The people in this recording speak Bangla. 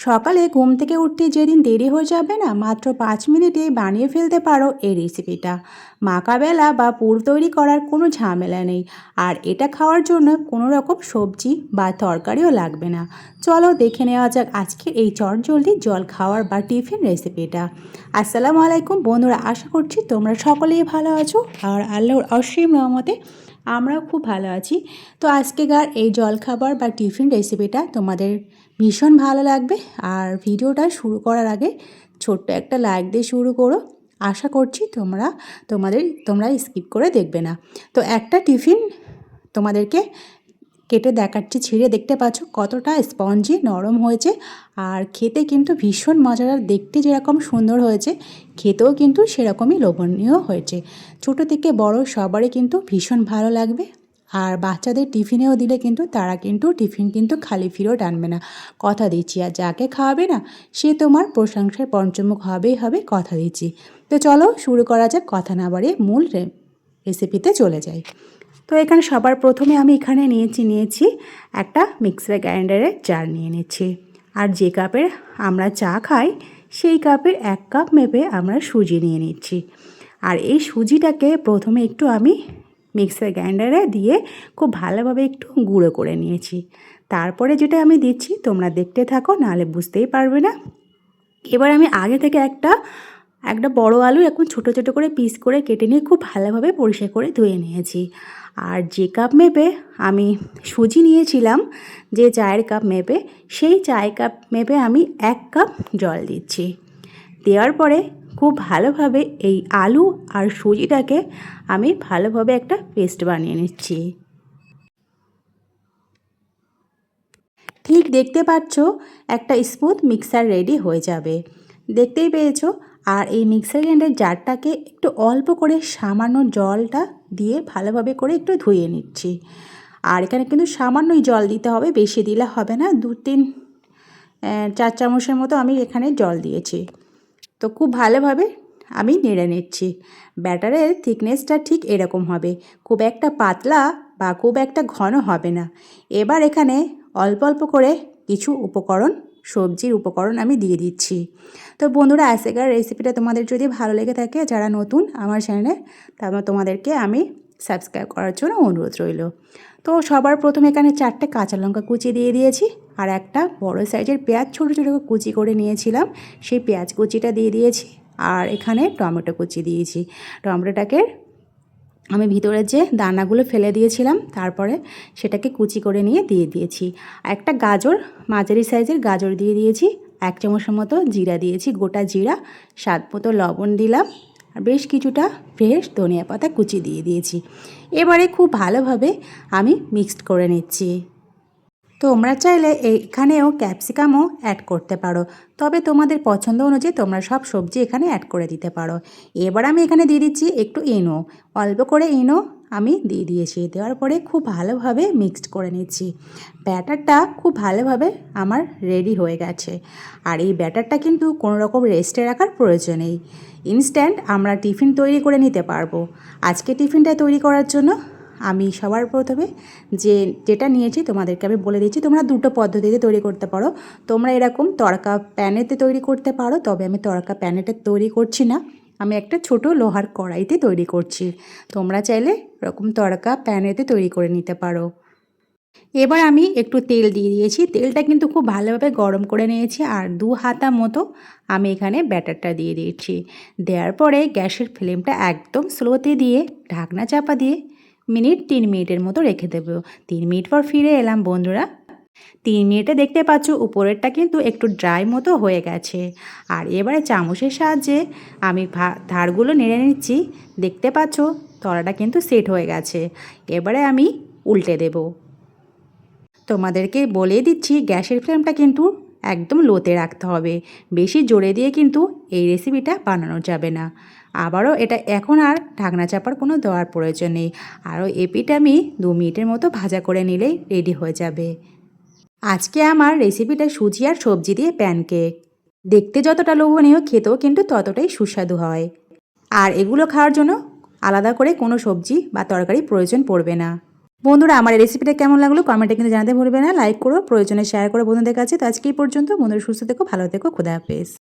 সকালে ঘুম থেকে উঠতে যেদিন দেরি হয়ে যাবে না, মাত্র 5 মিনিটে বানিয়ে ফেলতে পারো এই রেসিপিটা। মাকাবেলা বা পুর তৈরি করার কোনো ঝামেলা নেই, আর এটা খাওয়ার জন্য কোনো রকম সবজি বা তরকারিও লাগবে না। চলো দেখে নেওয়া যাক আজকে এই চটজলদি জল খাওয়ার বা টিফিন রেসিপিটা। আসসালামু আলাইকুম বন্ধুরা, আশা করছি তোমরা সকলেই ভালো আছো, আর আল্লাহর অসীম রহমতে আমরাও খুব ভালো আছি। তো আজকেকার এই জলখাবার বা টিফিন রেসিপিটা তোমাদের ভীষণ ভালো লাগবে। আর ভিডিওটা শুরু করার আগে ছোট্ট একটা লাইক দিয়ে শুরু করো। আশা করছি তোমরা স্কিপ করে দেখবে না। তো একটা টিফিন তোমাদেরকে কেটে দেখাচ্ছি, ছিঁড়ে দেখতে পাচ্ছ কতটা স্পঞ্জি নরম হয়েছে, আর খেতে কিন্তু ভীষণ মজাদার। দেখতে যেরকম সুন্দর হয়েছে, খেতেও কিন্তু সেরকমই লোভনীয় হয়েছে। ছোটো থেকে বড় সবারই কিন্তু ভীষণ ভালো লাগবে। আর বাচ্চাদের টিফিনেও দিলে কিন্তু তারা কিন্তু টিফিন কিন্তু খালি ফিরেও টানবে না, কথা দিচ্ছি। আর যাকে খাওয়াবে না, সে তোমার প্রশংসায় পঞ্চমুখ হবেই হবে, কথা দিচ্ছি। তো চলো শুরু করা যাক, কথা না বাড়িয়ে মূল রেসিপিতে চলে যাই। তো এখানে সবার প্রথমে আমি এখানে নিয়েছি একটা মিক্সার গ্রাইন্ডারের জার নিয়ে নিচ্ছি। আর যে কাপের আমরা চা খাই, সেই কাপের 1 কাপ মেপে আমরা সুজি নিয়ে নিচ্ছি। আর এই সুজিটাকে প্রথমে একটু আমি মিক্সার গ্রাইন্ডারে দিয়ে খুব ভালোভাবে একটু গুঁড়ো করে নিয়েছি। তারপরে যেটা আমি দিচ্ছি তোমরা দেখতে থাকো, নাহলে বুঝতেই পারবে না। এবার আমি আগে থেকে একটা বড় আলু এখন ছোটো ছোটো করে পিস করে কেটে নিয়ে খুব ভালোভাবে পরিষ্কার করে ধুয়ে নিয়েছি। আর যে কাপ মেপে আমি সুজি নিয়েছিলাম, যে চায়ের কাপ মেপে, সেই চায়ের কাপ মেপে আমি 1 কাপ জল দিচ্ছি। দেওয়ার পরে খুব ভালোভাবে এই আলু আর সুজিটাকে আমি ভালোভাবে একটা পেস্ট বানিয়ে নিচ্ছি। ঠিক দেখতে পাচ্ছ একটা স্মুথ মিক্সার রেডি হয়ে যাবে, দেখতেই পেয়েছো। আর এই মিক্সার গ্রাইন্ডার জারটাকে একটু অল্প করে সামান্য জলটা দিয়ে ভালোভাবে করে একটু ধুয়ে নিচ্ছি। আর এখানে কিন্তু সামান্যই জল দিতে হবে, বেশি দিলে হবে না। 4 চামচের মতো আমি এখানে জল দিয়েছি। তো খুব ভালোভাবে আমি নেড়ে নিচ্ছি। ব্যাটারের থিকনেসটা ঠিক এরকম হবে, খুব একটা পাতলা বা খুব একটা ঘন হবে না। এবার এখানে অল্প অল্প করে কিছু সবজির উপকরণ আমি দিয়ে দিচ্ছি। তো বন্ধুরা, আজকের রেসিপিটা তোমাদের যদি ভালো লেগে থাকে, যারা নতুন আমার চ্যানেলে, তারপর তোমাদেরকে আমি সাবস্ক্রাইব করার জন্য অনুরোধ রইল। তো সবার প্রথমে এখানে 4টে কাঁচা লঙ্কা কুচি দিয়ে দিয়েছি, আর একটা বড় সাইজের পেঁয়াজ ছোটো ছোটো কুচি করে নিয়েছিলাম, সেই পেঁয়াজ কুচিটা দিয়ে দিয়েছি। আর এখানে টমেটো কুচি দিয়েছি। টমেটোটাকে আমি ভিতরের যে দানাগুলো ফেলে দিয়েছিলাম, তারপরে সেটাকে কুচি করে নিয়ে দিয়ে দিয়েছি। একটা গাজর, মাঝারি সাইজের গাজর দিয়ে দিয়েছি। 1 চামচের মতো জিরা দিয়েছি, গোটা জিরা। স্বাদ মতো লবণ দিলাম, আর বেশ কিছুটা ফ্রেশ ধনিয়া পাতা কুচি দিয়ে দিয়েছি। এবারে খুব ভালোভাবে আমি মিক্সড করে নিচ্ছি। তোমরা চাইলে এখানেও ক্যাপসিকামও অ্যাড করতে পারো, তবে তোমাদের পছন্দ অনুযায়ী তোমরা সব সবজি এখানে অ্যাড করে দিতে পারো। এবার আমি এখানে দিয়ে দিচ্ছি একটু ইনো, অল্প করে ইনো আমি দিয়ে দিয়েছি। দেওয়ার পরে খুব ভালোভাবে মিক্সড করে নিচ্ছি। ব্যাটারটা খুব ভালোভাবে আমার রেডি হয়ে গেছে। আর এই ব্যাটারটা কিন্তু কোনো রকম রেস্টে রাখার প্রয়োজন নেই, ইনস্ট্যান্ট আমরা টিফিন তৈরি করে নিতে পারবো। আজকে টিফিনটা তৈরি করার জন্য আমি সবার প্রথমে যেটা নিয়েছি তোমাদেরকে আমি বলে দিচ্ছি। তোমরা 2টো পদ্ধতিতে তৈরি করতে পারো। তোমরা এরকম তড়কা প্যানেতে তৈরি করতে পারো, তবে আমি তড়কা প্যানেতে তৈরি করছি না, আমি একটা ছোট লোহার কড়াইতে তৈরি করছি। তোমরা চাইলে এরকম তড়কা প্যানেতে তৈরি করে নিতে পারো। এবার আমি একটু তেল দিয়ে দিয়েছি, তেলটা কিন্তু খুব ভালোভাবে গরম করে নিয়েছি। আর 2 হাতা মতো আমি এখানে ব্যাটারটা দিয়ে দিয়েছি। দেওয়ার পরে গ্যাসের ফ্লেমটা একদম স্লোতে দিয়ে ঢাকনা চাপা দিয়ে 3 মিনিটের মতো রেখে দেবো। 3 মিনিট পর ফিরে এলাম বন্ধুরা। 3 মিনিটে দেখতে পাচ্ছ উপরেরটা কিন্তু একটু ড্রাই মতো হয়ে গেছে। আর এবারে চামচের সাহায্যে আমি ধারগুলো নেড়ে নিচ্ছি। দেখতে পাচ্ছ তলাটা কিন্তু সেট হয়ে গেছে। এবারে আমি উল্টে দেব। তোমাদেরকে বলে দিচ্ছি, গ্যাসের ফ্লেমটা কিন্তু একদম লোতে রাখতে হবে, বেশি জোরে দিয়ে কিন্তু এই রেসিপিটা বানানো যাবে না। আবারও এটা এখন আর ঢাকনা চাপার কোনো দেওয়ার প্রয়োজন নেই। আরও এপিটা আমি 2 মিনিটের মতো ভাজা করে নিলেই রেডি হয়ে যাবে। আজকে আমার রেসিপিটা সুজি আর সবজি দিয়ে প্যানকেক। দেখতে যতটা লোভনীয়, খেতেও কিন্তু ততটাই সুস্বাদু হয়। আর এগুলো খাওয়ার জন্য আলাদা করে কোনো সবজি বা তরকারি প্রয়োজন পড়বে না। বন্ধুরা আমার এই রেসিপিটা কেমন লাগলো কমেন্টে কিন্তু জানাতে ভুলবে না, লাইক করো, প্রয়োজনে শেয়ার করো বন্ধুদের কাছে। তো আজকে এই পর্যন্ত, বন্ধুরা সুস্থ থেকো, ভালো থেকো, খোদা হাফেজ।